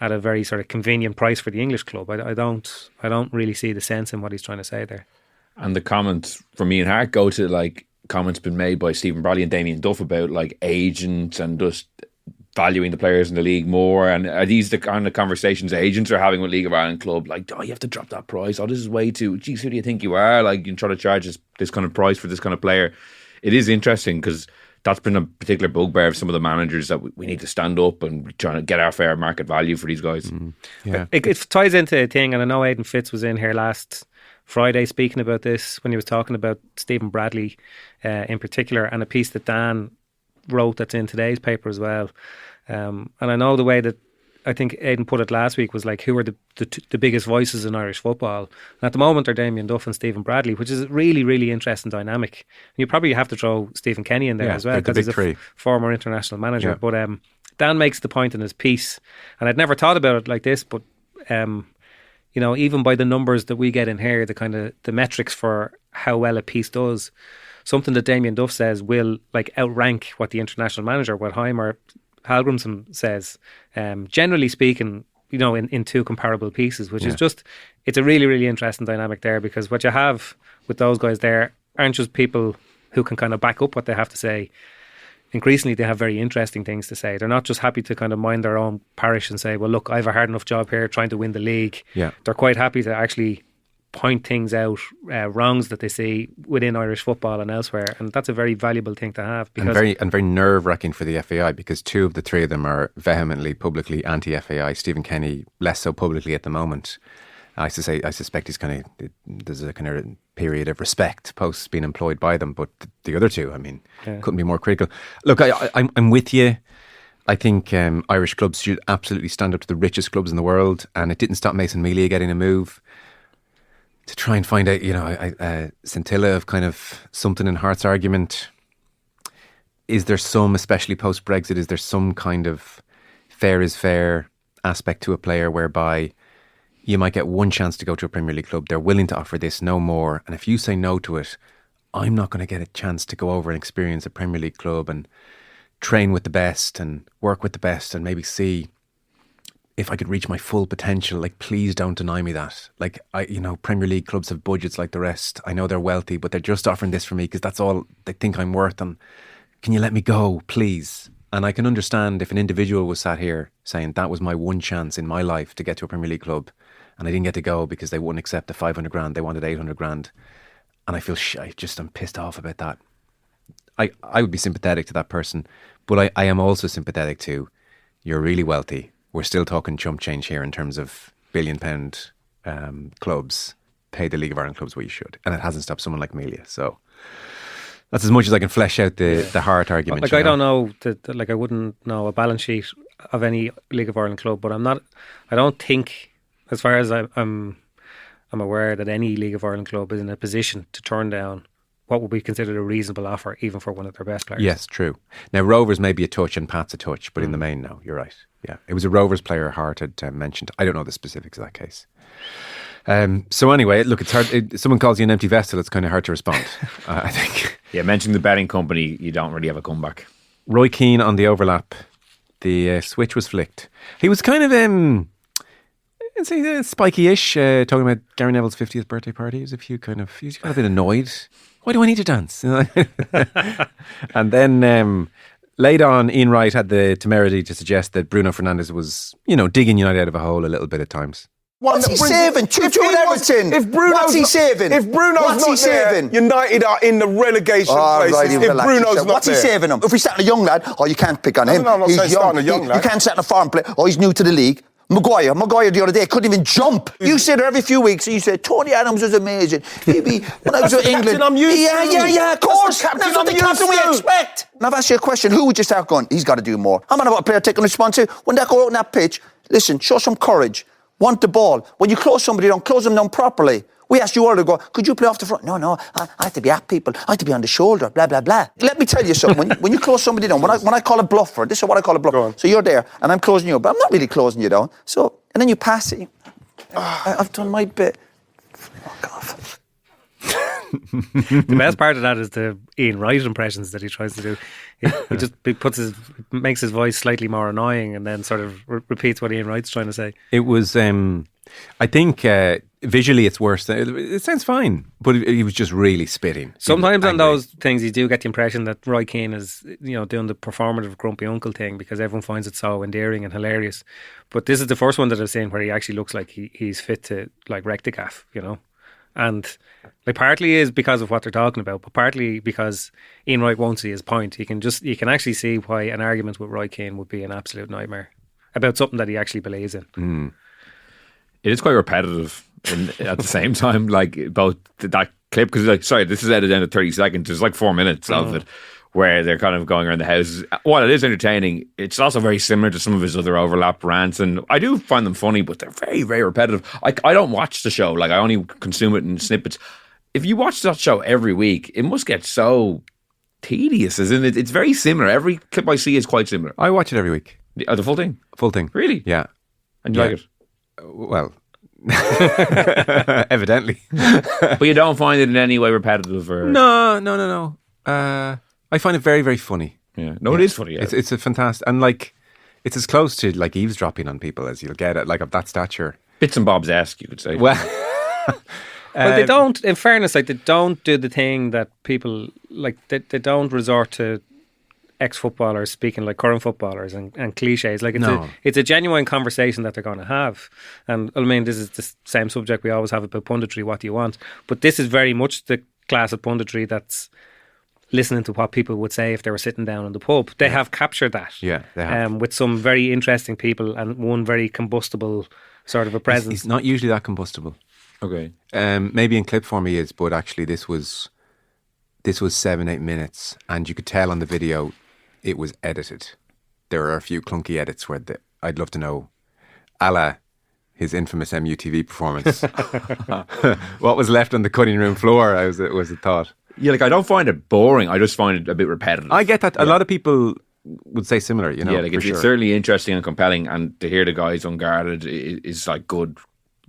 Speaker 4: at a very sort of convenient price for the English club. I don't really see the sense in what he's trying to say there.
Speaker 3: And the comments from Ian Harte go to like comments been made by Stephen Bradley and Damien Duff about like agents and just valuing the players in the league more. And are these the kind of conversations agents are having with League of Ireland club? Like, you have to drop that price. This is way too. Geez, who do you think you are? Like, you try to charge this kind of price for this kind of player. It is interesting because that's been a particular bugbear of some of the managers, that we need to stand up and try to get our fair market value for these guys.
Speaker 2: Yeah,
Speaker 4: it ties into a thing, and I know Aidan Fitz was in here last Friday speaking about this when he was talking about Stephen Bradley in particular, and a piece that Dan wrote that's in today's paper as well. And I know the way that I think Aidan put it last week was like, who are the biggest voices in Irish football? And at the moment they're Damien Duff and Stephen Bradley, which is a really, really interesting dynamic. And you probably have to throw Stephen Kenny in there as well, because he's a former international manager. But Dan makes the point in his piece, and I'd never thought about it like this, but even by the numbers that we get in here, the kind of the metrics for how well a piece does, something that Damien Duff says will like outrank what the international manager, what Heimer Hallgrimsson says, generally speaking, in two comparable pieces, which is just, it's a really, really interesting dynamic there, because what you have with those guys there aren't just people who can kind of back up what they have to say. Increasingly, they have very interesting things to say. They're not just happy to kind of mind their own parish and say, well, look, I have a hard enough job here trying to win the league. Yeah. They're quite happy to actually point things out, wrongs that they see within Irish football and elsewhere, and that's a very valuable thing to have. Because
Speaker 2: and very nerve-wracking for the FAI, because two of the three of them are vehemently, publicly anti-FAI. Stephen Kenny less so publicly at the moment. I suspect there's a kind of period of respect post being employed by them, but the other two, couldn't be more critical. Look, I'm with you. I think Irish clubs should absolutely stand up to the richest clubs in the world, and it didn't stop Mason Melia getting a move to try and find out, a scintilla of kind of something in Harte's argument. Is there some, especially post-Brexit, is there some kind of fair is fair aspect to a player whereby you might get one chance to go to a Premier League club, they're willing to offer this, no more, and if you say no to it, I'm not going to get a chance to go over and experience a Premier League club and train with the best and work with the best and maybe see if I could reach my full potential. Like, please don't deny me that. Like, Premier League clubs have budgets like the rest. I know they're wealthy, but they're just offering this for me because that's all they think I'm worth. And can you let me go, please? And I can understand if an individual was sat here saying that was my one chance in my life to get to a Premier League club, and I didn't get to go because they wouldn't accept the 500 grand. They wanted 800 grand. And I feel I'm pissed off about that. I would be sympathetic to that person, but I am also sympathetic to, you're really wealthy. We're still talking chump change here in terms of £1 billion clubs. Pay the League of Ireland clubs what you should. And it hasn't stopped someone like Melia. So that's as much as I can flesh out the Harte argument.
Speaker 4: Like, I don't know, I wouldn't know a balance sheet of any League of Ireland club, but I don't think, as far as I'm aware, that any League of Ireland club is in a position to turn down what would be considered a reasonable offer, even for one of their best players. Yes,
Speaker 2: true. Now, Rovers may be a touch and Pat's a touch, but in the main, no, you're right. Yeah, it was a Rovers player Harte had mentioned. I don't know the specifics of that case. So anyway, look, it's hard. If someone calls you an empty vessel, it's kind of hard to respond, I think.
Speaker 3: Yeah, mentioning the betting company, you don't really have a comeback.
Speaker 2: Roy Keane on the overlap. The switch was flicked. He was kind of spiky-ish, talking about Gary Neville's 50th birthday party. He got a bit annoyed. Why do I need to dance? And then late on, Ian Wright had the temerity to suggest that Bruno Fernandes was, digging United out of a hole a little bit at times.
Speaker 5: What's he saving? 2-2 at Everton. What's he saving?
Speaker 6: If Bruno's not there, United are in the relegation places. If Bruno's not there.
Speaker 5: What's he saving him? If we start a young lad, you can't pick on him.
Speaker 6: No, I'm not saying starting a young lad.
Speaker 5: You can't start a farm player. He's new to the league. Maguire the other day couldn't even jump. You say there every few weeks, you say Tony Adams was amazing. Maybe when I was with England.
Speaker 6: I'm used to.
Speaker 5: Yeah, of course.
Speaker 6: That's
Speaker 5: That's what the captain we expect. Now I've asked you a question. Who would you start going, he's got to do more? I'm not about a player taking responsibility. When they go out on that pitch, listen, show some courage. Want the ball. When you close somebody down, close them down properly. We asked you earlier, could you play off the front? No, I have to be at people. I have to be on the shoulder, blah, blah, blah. Let me tell you something. When you close somebody down, when I call a bluffer, this is what I call a bluffer. So you're there, and I'm closing you, but I'm not really closing you down. So, and then you pass it. I've done my bit. Fuck off.
Speaker 4: The best part of that is the Ian Wright impressions that he tries to do. He makes his voice slightly more annoying and then sort of repeats what Ian Wright's trying to say.
Speaker 2: It was, I think, visually it's worse. It sounds fine, but he was just really spitting.
Speaker 4: Sometimes on those things you do get the impression that Roy Keane is, doing the performative grumpy uncle thing because everyone finds it so endearing and hilarious. But this is the first one that I've seen where he actually looks like he's fit to like wreck the gaff, And like partly is because of what they're talking about, but partly because Ian Wright won't see his point. You can actually see why an argument with Roy Keane would be an absolute nightmare about something that he actually believes in.
Speaker 3: It is quite repetitive at the same time, like both that clip, because this is edited down to 30 seconds. There's like 4 minutes of it where they're kind of going around the houses. While it is entertaining, it's also very similar to some of his other overlap rants, and I do find them funny, but they're very, very repetitive. I don't watch the show, like I only consume it in snippets. If you watch that show every week, it must get so tedious, isn't it? It's very similar. Every clip I see is quite similar.
Speaker 2: I watch it every week.
Speaker 3: The full thing?
Speaker 2: Full thing.
Speaker 3: Really?
Speaker 2: Yeah.
Speaker 3: And you like it?
Speaker 2: Well, evidently.
Speaker 3: But you don't find it in any way repetitive? Or
Speaker 2: No. I find it very, very funny.
Speaker 3: Yeah. No, it is funny. Yeah.
Speaker 2: It's a fantastic, and like it's as close to like eavesdropping on people as you'll get at, like of that stature.
Speaker 3: Bits and bobs-esque, you could say.
Speaker 2: Well,
Speaker 4: well, they don't. In fairness, like they don't do the thing that people like. They don't resort to ex-footballers speaking like current footballers and cliches. Like it's a genuine conversation that they're going to have. And I mean, this is the same subject we always have about punditry. What do you want? But this is very much the class of punditry that's listening to what people would say if they were sitting down in the pub. They have captured that.
Speaker 2: Yeah, they have.
Speaker 4: With some very interesting people and one very combustible sort of a presence.
Speaker 2: He's not usually that combustible.
Speaker 3: Okay.
Speaker 2: Maybe in clip form he is, but actually this was 7-8 minutes, and you could tell on the video it was edited. There are a few clunky edits where I'd love to know, a la his infamous MUTV performance, what was left on the cutting room floor was a thought.
Speaker 3: Yeah, like I don't find it boring. I just find it a bit repetitive.
Speaker 2: I get that. A lot of people would say similar,
Speaker 3: Yeah, like it's certainly interesting and compelling, and to hear the guys unguarded is like good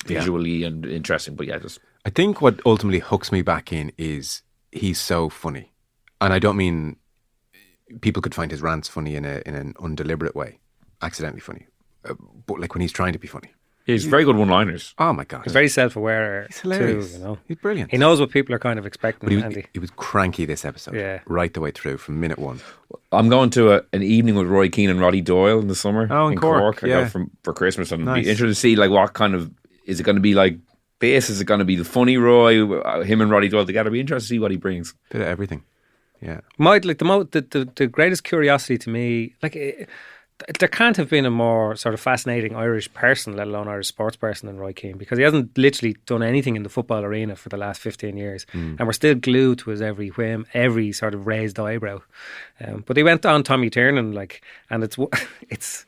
Speaker 3: visually and interesting. But yeah,
Speaker 2: I think what ultimately hooks me back in is he's so funny, and I don't mean people could find his rants funny in an undeliberate way, accidentally funny, but like when he's trying to be funny.
Speaker 3: He's very good one-liners.
Speaker 2: Oh my God.
Speaker 4: He's very self-aware.
Speaker 2: He's hilarious.
Speaker 4: Too,
Speaker 2: He's brilliant.
Speaker 4: He knows what people are kind of expecting.
Speaker 2: But he was cranky this episode, right the way through from minute one.
Speaker 3: I'm going to an evening with Roy Keane and Roddy Doyle in the summer.
Speaker 2: Oh, in Cork.
Speaker 3: I go for Christmas. I'm interested to see like what kind of, is it going to be like this? Is it going to be the funny Roy, him and Roddy Doyle together? Be interested to see what he brings.
Speaker 2: Bit of everything. Yeah.
Speaker 4: The greatest curiosity to me, there can't have been a more sort of fascinating Irish person, let alone Irish sports person, than Roy Keane, because he hasn't literally done anything in the football arena for the last 15 years. And we're still glued to his every whim, every sort of raised eyebrow. But he went on Tommy Tiernan, and it's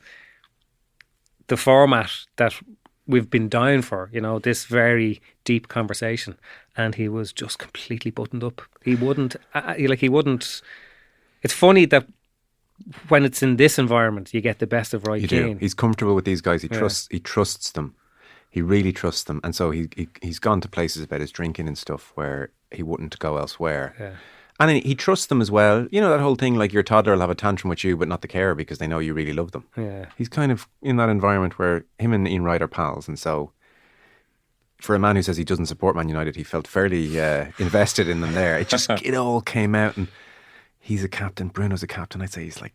Speaker 4: the format that we've been dying for, this very deep conversation. And he was just completely buttoned up. He wouldn't. It's funny that when it's in this environment, you get the best of Roy Keane.
Speaker 2: He's comfortable with these guys. He trusts them. He really trusts them. And so he's gone to places about his drinking and stuff where he wouldn't go elsewhere. Yeah. And he trusts them as well. You know, that whole thing, like your toddler will have a tantrum with you but not the carer because they know you really love them.
Speaker 4: Yeah. He's
Speaker 2: kind of in that environment where him and Ian Wright are pals. And so for a man who says he doesn't support Man United, he felt fairly invested in them there. It all came out, and he's a captain, Bruno's a captain. I'd say he's like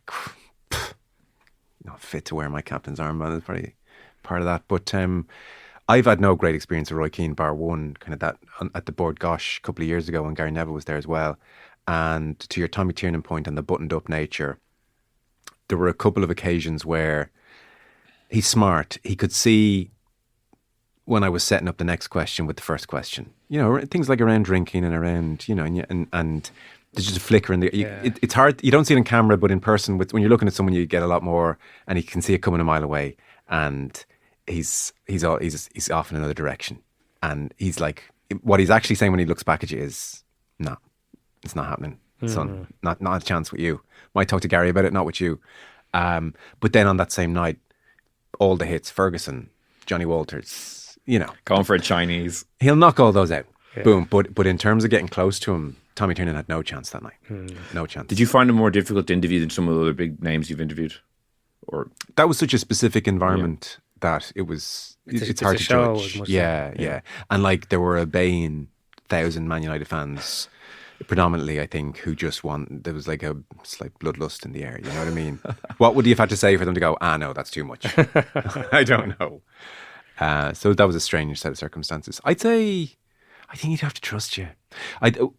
Speaker 2: not fit to wear my captain's armband. That's probably part of that. But I've had no great experience with Roy Keane, bar one, kind of that at the board, gosh, a couple of years ago when Gary Neville was there as well. And to your Tommy Tiernan point and the buttoned up nature, there were a couple of occasions where he's smart. He could see when I was setting up the next question with the first question, you know, things like around drinking and around, you know, and there's just a flicker in the. It's hard. You don't see it on camera, but in person, when you're looking at someone, you get a lot more, and you can see it coming a mile away. And he's off in another direction, and he's like, what he's actually saying when he looks back at you is, no, it's not happening, son. Not a chance with you. Might talk to Gary about it, not with you. But then on that same night, all the hits, Ferguson, Johnny Walters, you know,
Speaker 3: going for a Chinese,
Speaker 2: he'll knock all those out. Yeah. Boom. But in terms of getting close to him, Tommy Tiernan had no chance that night. No chance.
Speaker 3: Did you find it more difficult to interview than some of the other big names you've interviewed? Or
Speaker 2: that was such a specific environment that it was. It's hard to judge. Yeah. And like there were a baying 1,000 Man United fans, predominantly, I think, who just there was like a slight bloodlust in the air. You know what I mean? What would you have had to say for them to go, no, that's too much? I don't know. So that was a strange set of circumstances. I'd say, I think he'd have to trust you.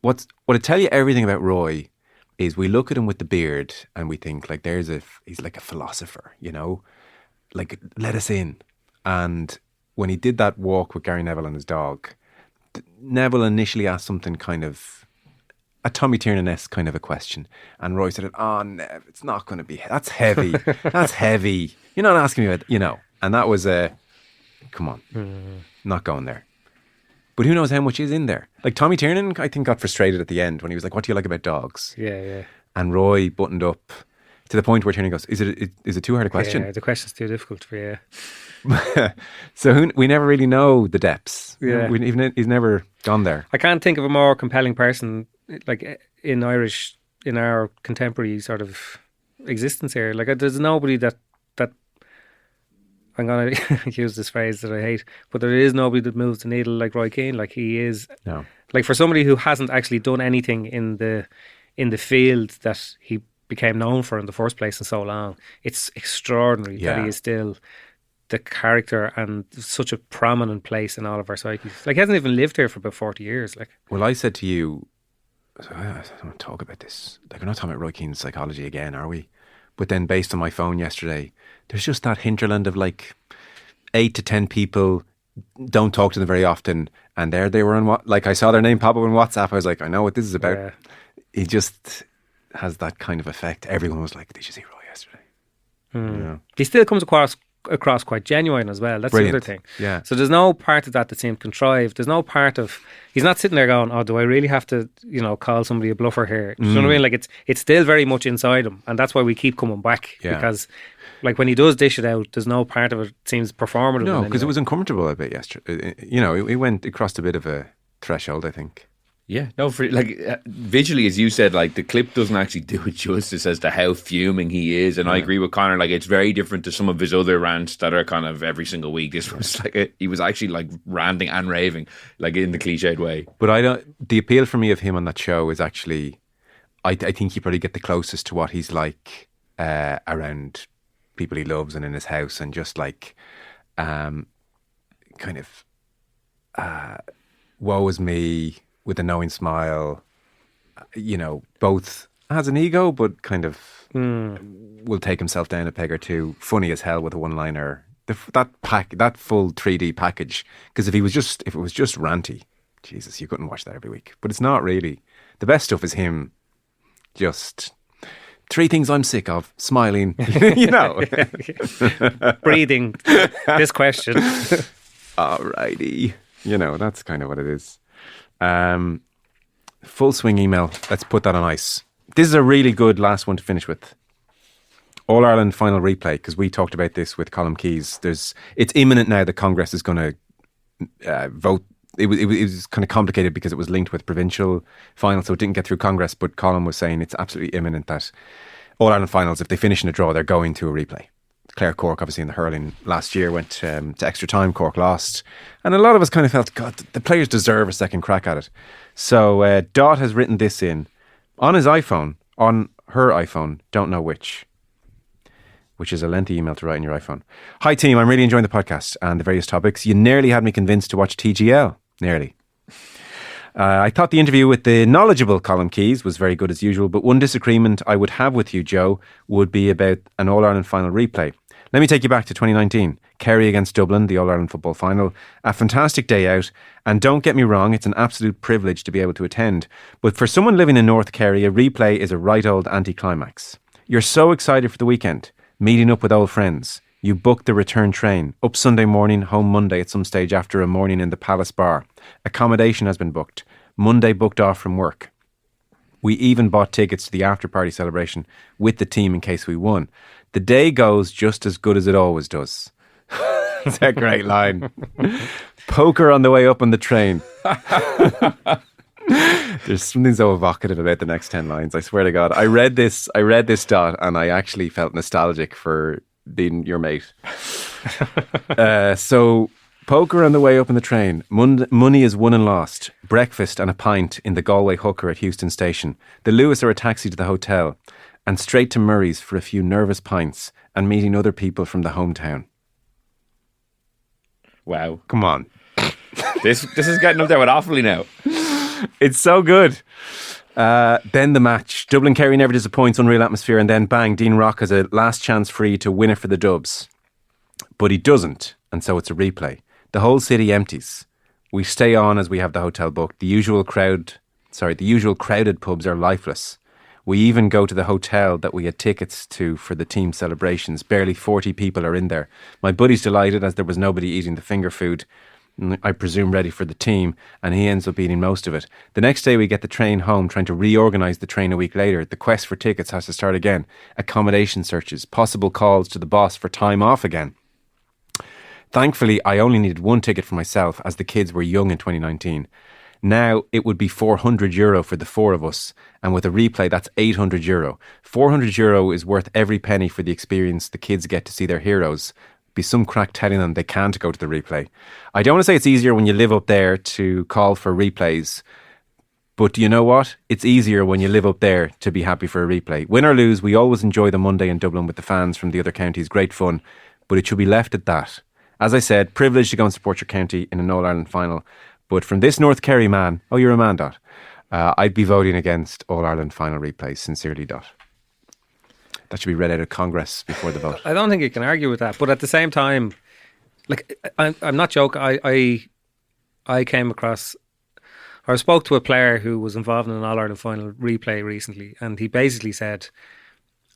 Speaker 2: What I tell you everything about Roy is we look at him with the beard and we think like he's like a philosopher, you know, like let us in. And when he did that walk with Gary Neville and his dog, Neville initially asked something kind of a Tommy Tiernan-esque kind of a question, and Roy said, Nev, it's not going to be, that's heavy. That's heavy. You're not asking me about, you know, and that was come on, not going there. But who knows how much is in there? Like Tommy Tiernan, I think, got frustrated at the end when he was like, what do you like about dogs?
Speaker 4: Yeah.
Speaker 2: And Roy buttoned up to the point where Tiernan goes, is it too hard a question?
Speaker 4: Yeah, the question's too difficult for you.
Speaker 2: So we never really know the depths.
Speaker 4: Yeah.
Speaker 2: He's never gone there.
Speaker 4: I can't think of a more compelling person like in our contemporary sort of existence here. Like there's nobody that I'm going to use this phrase that I hate, but there is nobody that moves the needle like Roy Keane. Like he is,
Speaker 2: no.
Speaker 4: Like for somebody who hasn't actually done anything in the field that he became known for in the first place in so long, it's extraordinary that he is still the character and such a prominent place in all of our psyches. Like he hasn't even lived here for about 40 years. Like,
Speaker 2: well, I said to you, I don't want to talk about this. Like we're not talking about Roy Keane's psychology again, are we? But then based on my phone yesterday, there's just that hinterland of like 8 to 10 people, don't talk to them very often. And there they were on like I saw their name pop up on WhatsApp. I was like, I know what this is about. Yeah. He just has that kind of effect. Everyone was like, did you see Roy yesterday? Yeah.
Speaker 4: He still comes across quite genuine as well. That's
Speaker 2: brilliant.
Speaker 4: The other thing.
Speaker 2: Yeah.
Speaker 4: So there's no part of that seemed contrived. There's no part of, he's not sitting there going, do I really have to, call somebody a bluffer here? Do you know what I mean? Like it's still very much inside him, and that's why we keep coming back, because like when he does dish it out, there's no part of it seems performative.
Speaker 2: No, because it was uncomfortable a bit yesterday. It crossed a bit of a threshold, I think.
Speaker 3: Yeah, no, visually, as you said, like the clip doesn't actually do it justice as to how fuming he is, and I agree with Conor. Like it's very different to some of his other rants that are kind of every single week. This was like he was actually like ranting and raving, like in the cliched way.
Speaker 2: But the appeal for me of him on that show is actually, I think you probably get the closest to what he's like around people he loves and in his house, and just like kind of woe is me, with a knowing smile, both has an ego, but kind of will take himself down a peg or two. Funny as hell with a one-liner. That full 3D package. Because if it was just ranty, Jesus, you couldn't watch that every week. But it's not really. The best stuff is him just 3 things I'm sick of: smiling,
Speaker 4: breathing. This question.
Speaker 2: Alrighty, that's kind of what it is. Full swing email. Let's put that on ice. This is a really good last one to finish with. All Ireland final replay, because we talked about this with Colm Keys. It's imminent now that Congress is going to vote. It was kind of complicated because it was linked with provincial final, so it didn't get through Congress. But Colm was saying it's absolutely imminent that All Ireland finals, if they finish in a draw, they're going to a replay. Clare Cork, obviously in the hurling last year, went to extra time. Cork lost, and a lot of us kind of felt, God, the players deserve a second crack at it. So Dot has written this in on his iPhone, on her iPhone, don't know which. which is a lengthy email to write on your iPhone. Hi team, I'm really enjoying the podcast and the various topics. You nearly had me convinced to watch TGL. Nearly. I thought the interview with the knowledgeable Colm Keys was very good as usual, but one disagreement I would have with you, Joe, would be about an All-Ireland final replay. Let me take you back to 2019. Kerry against Dublin, the All-Ireland football final. A fantastic day out. And don't get me wrong, it's an absolute privilege to be able to attend. But for someone living in North Kerry, a replay is a right old anticlimax. You're so excited for the weekend, meeting up with old friends. You book the return train, up Sunday morning, home Monday at some stage after a morning in the Palace Bar. Accommodation has been booked. Monday booked off from work. We even bought tickets to the after-party celebration with the team in case we won. The day goes just as good as it always does. It's a great line. Poker on the way up on the train. There's something so evocative about the next 10 lines. I swear to God. I read this dot and I actually felt nostalgic for being your mate. So poker on the way up on the train. Money is won and lost. Breakfast and a pint in the Galway hooker at Houston Station. The Lewis or a taxi to the hotel. And straight to Murray's for a few nervous pints and meeting other people from the hometown.
Speaker 3: Wow.
Speaker 2: Come on.
Speaker 3: This is getting up there with Offaly now.
Speaker 2: It's so good. Then the match. Dublin Kerry never disappoints, unreal atmosphere, and then bang, Dean Rock has a last chance free to win it for the Dubs. But he doesn't, and so it's a replay. The whole city empties. We stay on as we have the hotel booked. The usual crowded pubs are lifeless. We even go to the hotel that we had tickets to for the team celebrations. Barely 40 people are in there. My buddy's delighted as there was nobody eating the finger food, I presume ready for the team, and he ends up eating most of it. The next day we get the train home, trying to reorganise the train a week later. The quest for tickets has to start again. Accommodation searches, possible calls to the boss for time off again. Thankfully, I only needed one ticket for myself as the kids were young in 2019. Now it would be €400 for the four of us, and with a replay that's €800. €400 is worth every penny for the experience the kids get to see their heroes. Be some crack telling them they can't go to the replay. I don't want to say it's easier when you live up there to call for replays, but you know what? It's easier when you live up there to be happy for a replay. Win or lose, we always enjoy the Monday in Dublin with the fans from the other counties. Great fun, but it should be left at that. As I said, privileged to go and support your county in an All-Ireland final. But from this North Kerry man, oh, you're a man, Dot, I'd be voting against All-Ireland final replays. Sincerely, Dot. That should be read out of Congress before the vote.
Speaker 4: I don't think you can argue with that. But at the same time, like, I'm not joking. I came across, or I spoke to a player who was involved in an All-Ireland final replay recently, and he basically said,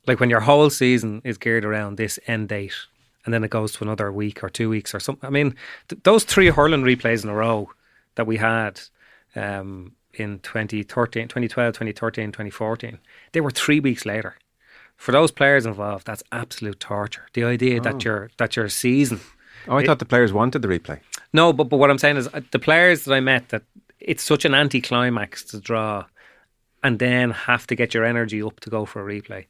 Speaker 4: like, when your whole season is geared around this end date, and then it goes to another week or 2 weeks or something. I mean, those three hurling replays in a row that we had in 2012, 2013, 2014, they were 3 weeks later. For those players involved, that's absolute torture. The idea that your season...
Speaker 2: Oh, I thought the players wanted the replay.
Speaker 4: No, but what I'm saying is the players that I met, that it's such an anticlimax to draw and then have to get your energy up to go for a replay.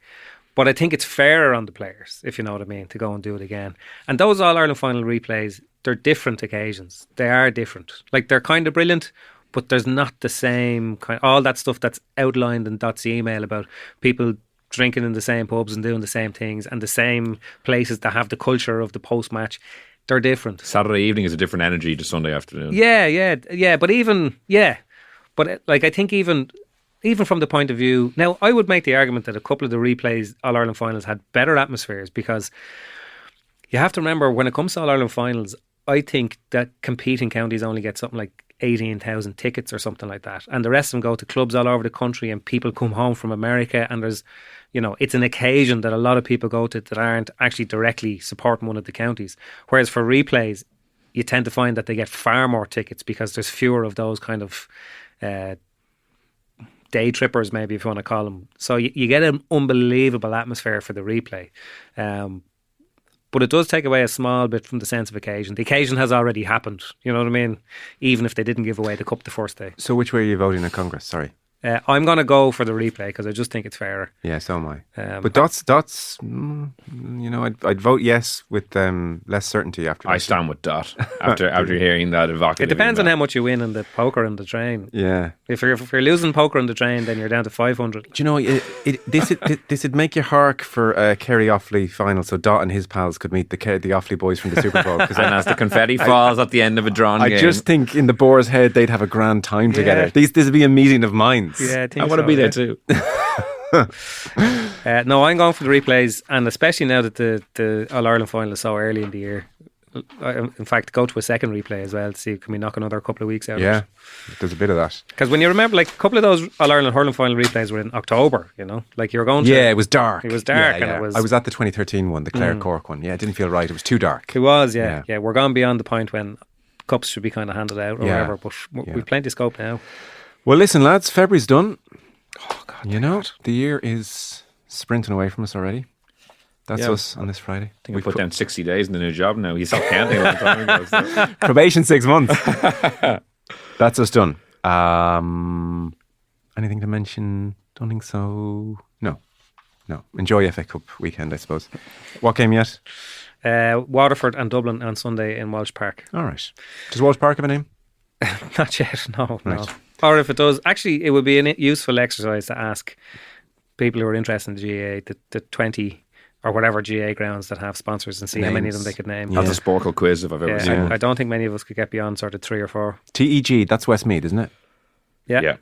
Speaker 4: But I think it's fairer on the players, if you know what I mean, to go and do it again. And those All-Ireland final replays, they're different occasions. They are different. Like, they're kind of brilliant, but there's not the same kind... All that stuff that's outlined in Dot's email about people drinking in the same pubs and doing the same things and the same places that have the culture of the post-match, they're different.
Speaker 3: Saturday evening is a different energy to Sunday afternoon.
Speaker 4: Yeah. But even... Yeah. But, like, I think even from the point of view... Now, I would make the argument that a couple of the replays, All-Ireland finals, had better atmospheres, because you have to remember, when it comes to All-Ireland finals, I think that competing counties only get something like 18,000 tickets or something like that. And the rest of them go to clubs all over the country, and people come home from America, and there's, you know, it's an occasion that a lot of people go to that aren't actually directly supporting one of the counties. Whereas for replays, you tend to find that they get far more tickets because there's fewer of those kind of... day trippers, maybe, if you want to call them. So you get an unbelievable atmosphere for the replay. But it does take away a small bit from the sense of occasion. The occasion has already happened, you know what I mean? Even if they didn't give away the cup the first day.
Speaker 2: So which way are you voting in Congress? Sorry.
Speaker 4: I'm going to go for the replay because I just think it's fairer.
Speaker 2: Yeah, so am I. But Dot's, I'd vote yes with less certainty after.
Speaker 3: I stand with Dot after hearing that evocative.
Speaker 4: It depends on how much you win in the poker and the train.
Speaker 2: Yeah.
Speaker 4: If you're losing poker on the train, then you're down to 500.
Speaker 2: Do you know, this would make you hark for a Kerry Offaly final, so Dot and his pals could meet the Offaly boys from the Super Bowl.
Speaker 3: And as the confetti falls at the end of a drawn game.
Speaker 2: I just think in the Boar's Head they'd have a grand time together. This would be a meeting of minds.
Speaker 4: Yeah,
Speaker 3: I want to be there too.
Speaker 4: No, I'm going for the replays, and especially now that the All-Ireland final is so early in the year. In fact, go to a second replay as well to see can we knock another couple of weeks out.
Speaker 2: Yeah, there's a bit of that.
Speaker 4: Because when you remember, like a couple of those All-Ireland hurling final replays were in October. Like you were going to.
Speaker 2: Yeah, it was dark.
Speaker 4: It was dark,
Speaker 2: yeah.
Speaker 4: and it was.
Speaker 2: I was at the 2013 one, the Clare Cork one. Yeah, it didn't feel right. It was too dark.
Speaker 4: It was, yeah. We're gone beyond the point when cups should be kind of handed out or whatever. But we've plenty of scope now.
Speaker 2: Well, listen, lads, February's done. Oh God! The year is sprinting away from us already. That's us on this Friday.
Speaker 3: I think we put down 60 days in the new job now. He stopped counting a long time ago. So.
Speaker 2: Probation 6 months. That's us done. Anything to mention? Don't think so. No. Enjoy FA Cup weekend, I suppose. What game yet?
Speaker 4: Waterford and Dublin on Sunday in Walsh Park.
Speaker 2: All right. Does Walsh Park have a name?
Speaker 4: Not yet, no.
Speaker 2: Right.
Speaker 4: Or if it does, actually, it would be a useful exercise to ask people who are interested in the GAA, the 20 or whatever GAA grounds that have sponsors, and see how many of them they could name.
Speaker 3: That's a Sporkle quiz if I've ever seen one.
Speaker 4: I don't think many of us could get beyond sort of 3 or 4.
Speaker 2: TEG, that's Westmeath, isn't it?
Speaker 3: Yeah.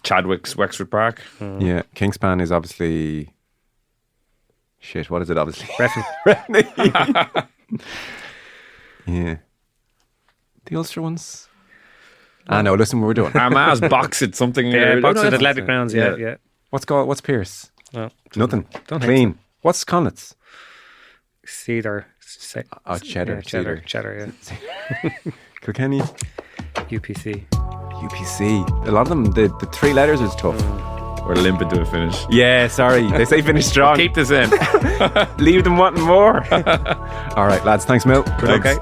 Speaker 3: Chadwick's Wexford Park.
Speaker 2: Yeah. Kingspan is obviously... Shit, what is it obviously?
Speaker 4: Breffni.
Speaker 2: Yeah. The Ulster ones? No, listen what we're doing.
Speaker 3: Armagh's Boxit something.
Speaker 4: Boxit Athletic Grounds, yeah.
Speaker 2: What's Pierce?
Speaker 4: No,
Speaker 2: nothing.
Speaker 4: Don't
Speaker 2: Clean.
Speaker 4: so.
Speaker 2: What's Connacht's?
Speaker 4: Cedar.
Speaker 2: Cheddar.
Speaker 4: Cheddar, yeah.
Speaker 2: Kilkenny?
Speaker 4: UPC.
Speaker 2: A lot of them, the 3 letters is tough.
Speaker 3: We're limping to a finish.
Speaker 2: Yeah, sorry. They say finish strong.
Speaker 3: Keep this in.
Speaker 2: Leave them wanting more. All right, lads. Thanks, Mil.
Speaker 4: Okay.